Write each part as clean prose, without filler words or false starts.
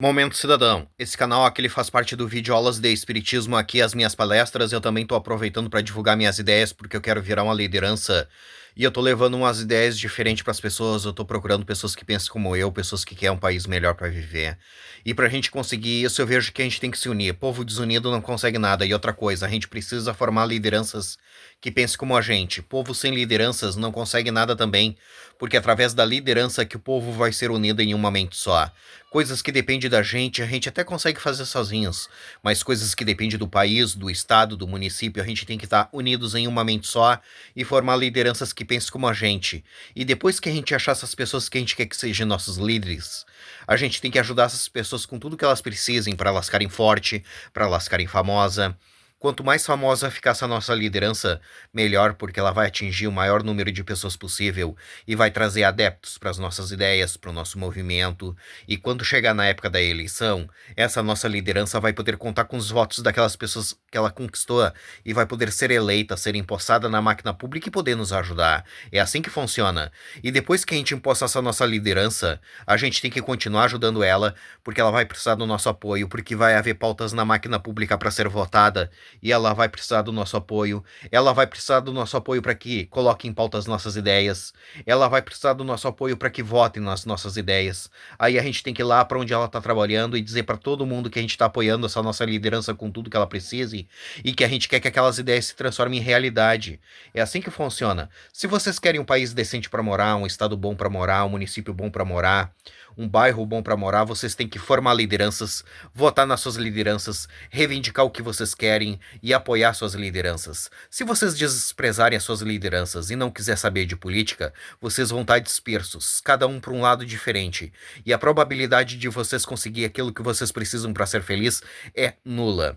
Momento Cidadão. Esse canal aqui ele faz parte do vídeo Aulas de Espiritismo, aqui as minhas palestras. Eu também tô aproveitando para divulgar minhas ideias, porque eu quero virar uma liderança e eu tô levando umas ideias diferentes para as pessoas. Eu tô procurando pessoas que pensam como eu, pessoas que querem um país melhor para viver. E pra gente conseguir isso, eu vejo que a gente tem que se unir. Povo desunido não consegue nada. E outra coisa, a gente precisa formar lideranças que pensem como a gente. Povo sem lideranças não consegue nada também, porque é através da liderança que o povo vai ser unido em uma mente só. Coisas que dependem da gente, a gente até consegue fazer sozinhos, mas coisas que dependem do país, do estado, do município, a gente tem que estar unidos em uma mente só e formar lideranças que pensem como a gente. E depois que a gente achar essas pessoas que a gente quer que sejam nossos líderes, a gente tem que ajudar essas pessoas com tudo que elas precisem para elas ficarem forte, para elas ficarem famosa. Quanto mais famosa ficar essa nossa liderança, melhor, porque ela vai atingir o maior número de pessoas possível e vai trazer adeptos para as nossas ideias, para o nosso movimento. E quando chegar na época da eleição, essa nossa liderança vai poder contar com os votos daquelas pessoas que ela conquistou e vai poder ser eleita, ser empossada na máquina pública e poder nos ajudar. É assim que funciona. E depois que a gente imposta essa nossa liderança, a gente tem que continuar ajudando ela, porque ela vai precisar do nosso apoio, porque vai haver pautas na máquina pública para ser votada e ela vai precisar do nosso apoio. Ela vai precisar do nosso apoio para que coloque em pauta as nossas ideias. Ela vai precisar do nosso apoio para que votem nas nossas ideias. Aí a gente tem que ir lá para onde ela está trabalhando e dizer para todo mundo que a gente está apoiando essa nossa liderança com tudo que ela precise e que a gente quer que aquelas ideias se transformem em realidade. É assim que funciona. Se vocês querem um país decente para morar, um estado bom para morar, um município bom para morar, um bairro bom para morar, vocês têm que formar lideranças, votar nas suas lideranças, reivindicar o que vocês querem e apoiar suas lideranças. Se vocês desprezarem as suas lideranças e não quiser saber de política, vocês vão estar dispersos, cada um para um lado diferente, e a probabilidade de vocês conseguir aquilo que vocês precisam para ser feliz é nula.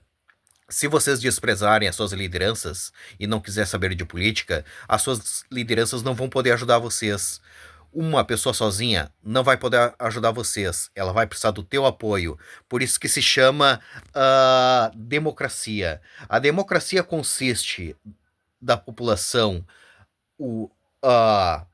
Se vocês desprezarem as suas lideranças e não quiser saber de política, as suas lideranças não vão poder ajudar vocês. Uma pessoa sozinha não vai poder ajudar vocês, ela vai precisar do teu apoio. Por isso que se chama democracia. A democracia consiste da população o,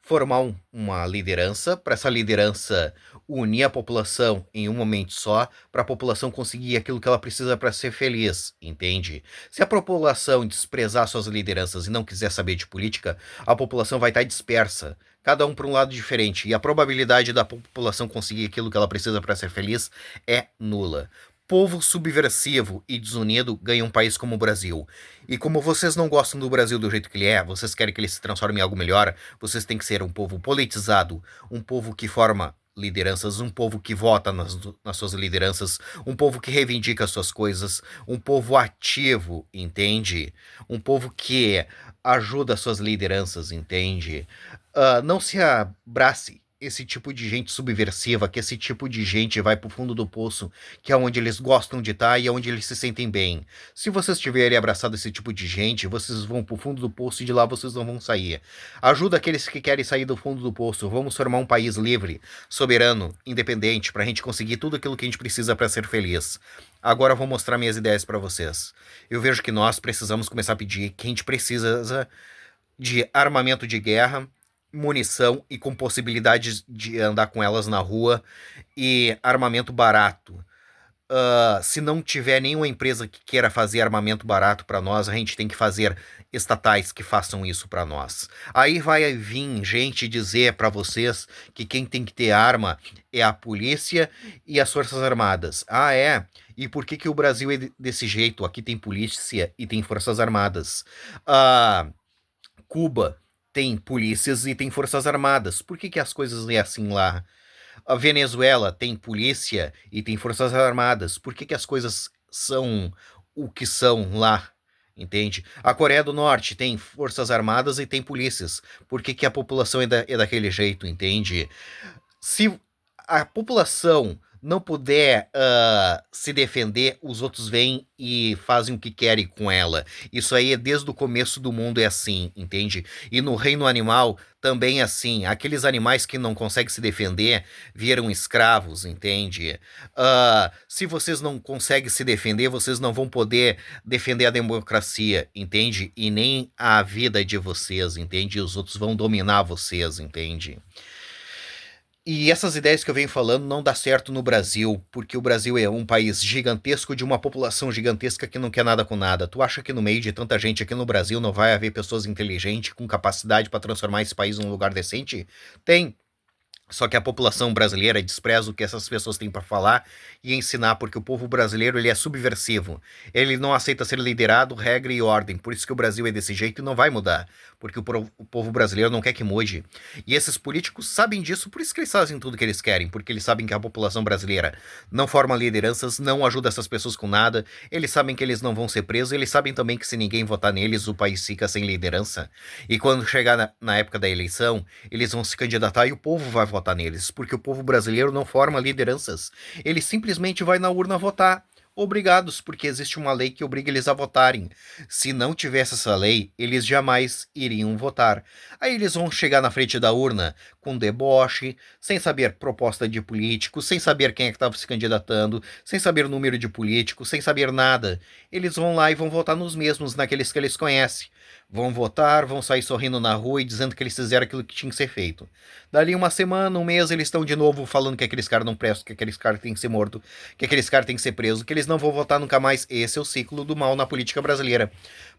formar uma liderança, para essa liderança unir a população em um momento só, para a população conseguir aquilo que ela precisa para ser feliz, entende? Se a população desprezar suas lideranças e não quiser saber de política, a população vai estar dispersa, cada um para um lado diferente, e a probabilidade da população conseguir aquilo que ela precisa para ser feliz é nula. Povo subversivo e desunido ganha um país como o Brasil. E como vocês não gostam do Brasil do jeito que ele é, vocês querem que ele se transforme em algo melhor, vocês têm que ser um povo politizado, um povo que forma lideranças, um povo que vota nas suas lideranças, um povo que reivindica as suas coisas, um povo ativo, entende? Um povo que ajuda as suas lideranças, entende? Não se abrace esse tipo de gente subversiva, que esse tipo de gente vai pro fundo do poço, que é onde eles gostam de estar e é onde eles se sentem bem. Se vocês tiverem abraçado esse tipo de gente, vocês vão pro fundo do poço e de lá vocês não vão sair. Ajuda aqueles que querem sair do fundo do poço. Vamos formar um país livre, soberano, independente, pra gente conseguir tudo aquilo que a gente precisa para ser feliz. Agora eu vou mostrar minhas ideias para vocês. Eu vejo que nós precisamos começar a pedir que a gente precisa de armamento de guerra, munição e com possibilidade de andar com elas na rua e armamento barato. Se não tiver nenhuma empresa que queira fazer armamento barato para nós, a gente tem que fazer estatais que façam isso para nós. Aí vai vir gente dizer para vocês que quem tem que ter arma é a polícia e as forças armadas. Ah, é? E por que que o Brasil é desse jeito? Aqui tem polícia e tem forças armadas. Cuba tem polícias e tem forças armadas. Por que que as coisas é assim lá? A Venezuela tem polícia e tem forças armadas. Por que que as coisas são o que são lá? Entende? A Coreia do Norte tem forças armadas e tem polícias. Por que que a população é daquele jeito, entende? Se a população não puder se defender, os outros vêm e fazem o que querem com ela. Isso aí é desde o começo do mundo é assim, entende? E no reino animal também é assim. Aqueles animais que não conseguem se defender viram escravos, entende? Se vocês não conseguem se defender, vocês não vão poder defender a democracia, entende? E nem a vida de vocês, entende? Os outros vão dominar vocês, entende? E essas ideias que eu venho falando não dá certo no Brasil, porque o Brasil é um país gigantesco de uma população gigantesca que não quer nada com nada. Tu acha que no meio de tanta gente aqui no Brasil não vai haver pessoas inteligentes com capacidade para transformar esse país num lugar decente? Tem. Só que a população brasileira despreza o que essas pessoas têm para falar e ensinar, porque o povo brasileiro ele é subversivo. Ele não aceita ser liderado, regra e ordem. Por isso que o Brasil é desse jeito e não vai mudar, porque o povo brasileiro não quer que mude. E esses políticos sabem disso, por isso que eles fazem tudo que eles querem, porque eles sabem que a população brasileira não forma lideranças, não ajuda essas pessoas com nada, eles sabem que eles não vão ser presos, eles sabem também que se ninguém votar neles, o país fica sem liderança. E quando chegar na época da eleição, eles vão se candidatar e o povo vai votar neles, porque o povo brasileiro não forma lideranças. Ele simplesmente vai na urna votar. Obrigados, porque existe uma lei que obriga eles a votarem. Se não tivesse essa lei, eles jamais iriam votar. Aí eles vão chegar na frente da urna com deboche, sem saber proposta de político, sem saber quem é que estava se candidatando, sem saber o número de político, sem saber nada. Eles vão lá e vão votar nos mesmos, naqueles que eles conhecem. Vão votar, vão sair sorrindo na rua e dizendo que eles fizeram aquilo que tinha que ser feito. Dali uma semana, um mês, eles estão de novo falando que aqueles caras não prestam, que aqueles caras têm que ser morto, que aqueles caras têm que ser presos, que eles não vão votar nunca mais. Esse é o ciclo do mal na política brasileira.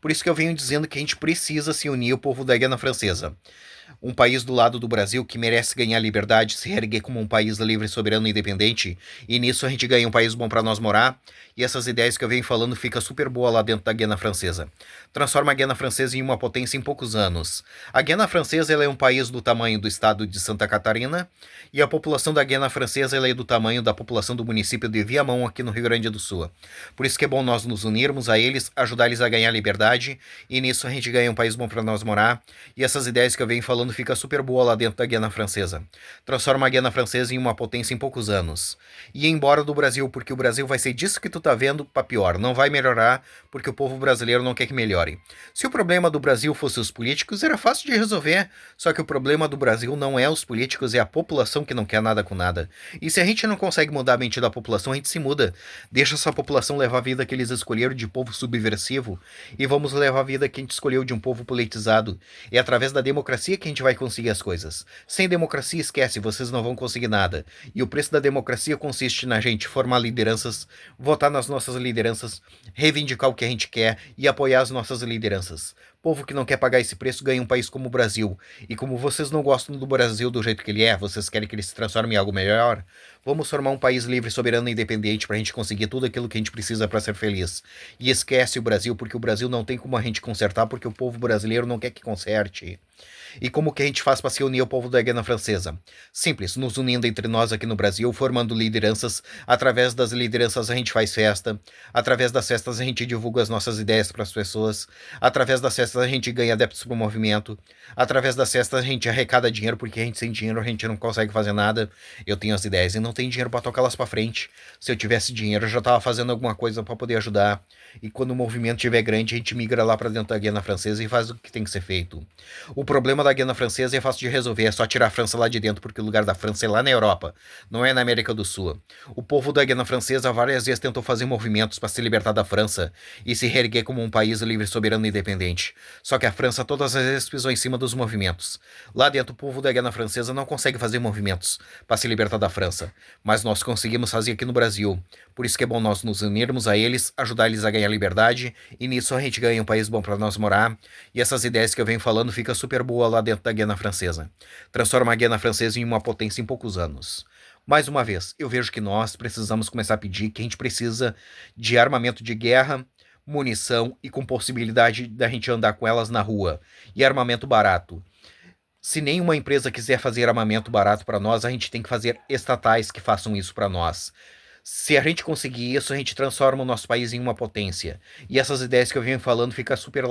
Por isso que eu venho dizendo que a gente precisa se unir ao povo da Guiana Francesa. Um país do lado do Brasil que merece ganhar liberdade, se erguer como um país livre, soberano e independente, e nisso a gente ganha um país bom para nós morar, e essas ideias que eu venho falando fica super boa lá dentro da Guiana Francesa. Transforma a Guiana Francesa em uma potência em poucos anos. A Guiana Francesa ela é um país do tamanho do estado de Santa Catarina, e a população da Guiana Francesa ela é do tamanho da população do município de Viamão, aqui no Rio Grande do Sul. Por isso que é bom nós nos unirmos a eles, ajudar eles a ganhar liberdade, e nisso a gente ganha um país bom para nós morar, e essas ideias que eu venho falando fica super boa lá dentro da Guiana Francesa. Transforma a Guiana Francesa em uma potência em poucos anos. E ir embora do Brasil, porque o Brasil vai ser disso que tu tá vendo pra pior. Não vai melhorar, porque o povo brasileiro não quer que melhore. Se o problema do Brasil fosse os políticos, era fácil de resolver. Só que o problema do Brasil não é os políticos, é a população que não quer nada com nada. E se a gente não consegue mudar a mente da população, a gente se muda. Deixa essa população levar a vida que eles escolheram de povo subversivo e vamos levar a vida que a gente escolheu de um povo politizado. É através da democracia que a gente vai conseguir as coisas. Sem democracia, esquece, vocês não vão conseguir nada. E o preço da democracia consiste na gente formar lideranças, votar nas nossas lideranças, reivindicar o que a gente quer e apoiar as nossas lideranças. Povo que não quer pagar esse preço ganha um país como o Brasil. E como vocês não gostam do Brasil do jeito que ele é, vocês querem que ele se transforme em algo melhor, vamos formar um país livre, soberano e independente pra gente conseguir tudo aquilo que a gente precisa para ser feliz. E esquece o Brasil, porque o Brasil não tem como a gente consertar, porque o povo brasileiro não quer que conserte. E como que a gente faz para se unir ao povo da Guiana Francesa? Simples, nos unindo entre nós aqui no Brasil, formando lideranças. Através das lideranças a gente faz festa. Através das festas a gente divulga as nossas ideias para as pessoas. Através das festas a gente ganha adeptos para o movimento. Através das festas a gente arrecada dinheiro, porque a gente sem dinheiro a gente não consegue fazer nada. Eu tenho as ideias e não tenho dinheiro para tocá-las para frente. Se eu tivesse dinheiro eu já estava fazendo alguma coisa para poder ajudar. E quando o movimento estiver grande a gente migra lá para dentro da Guiana Francesa e faz o que tem que ser feito. O problema da Guiana Francesa é fácil de resolver, é só tirar a França lá de dentro, porque o lugar da França é lá na Europa, não é na América do Sul. O povo da Guiana Francesa várias vezes tentou fazer movimentos para se libertar da França e se reerguer como um país livre, soberano e independente. Só que a França todas as vezes pisou em cima dos movimentos. Lá dentro o povo da Guiana Francesa não consegue fazer movimentos para se libertar da França, mas nós conseguimos fazer aqui no Brasil. Por isso que é bom nós nos unirmos a eles, ajudar eles a ganhar liberdade, e nisso a gente ganha um país bom para nós morar, e essas ideias que eu venho falando fica super boa lá dentro da Guiana Francesa. Transforma a Guiana Francesa em uma potência em poucos anos. Mais uma vez, eu vejo que nós precisamos começar a pedir que a gente precisa de armamento de guerra, munição e com possibilidade da gente andar com elas na rua. E armamento barato. Se nenhuma empresa quiser fazer armamento barato para nós, a gente tem que fazer estatais que façam isso para nós. Se a gente conseguir isso, a gente transforma o nosso país em uma potência. E essas ideias que eu venho falando fica super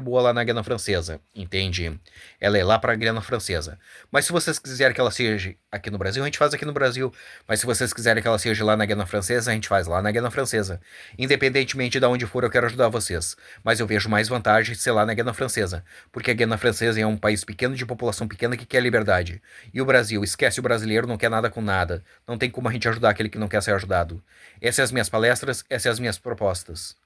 boa lá na Guiana Francesa, entende? Ela é lá para a Guiana Francesa. Mas se vocês quiserem que ela seja aqui no Brasil, a gente faz aqui no Brasil. Mas se vocês quiserem que ela seja lá na Guiana Francesa, a gente faz lá na Guiana Francesa. Independentemente de onde for, eu quero ajudar vocês. Mas eu vejo mais vantagem de ser lá na Guiana Francesa. Porque a Guiana Francesa é um país pequeno, de população pequena, que quer liberdade. E o Brasil, esquece o brasileiro, não quer nada com nada. Não tem como a gente ajudar aquele que não quer ser ajudado. Essas são as minhas palestras, essas são as minhas propostas.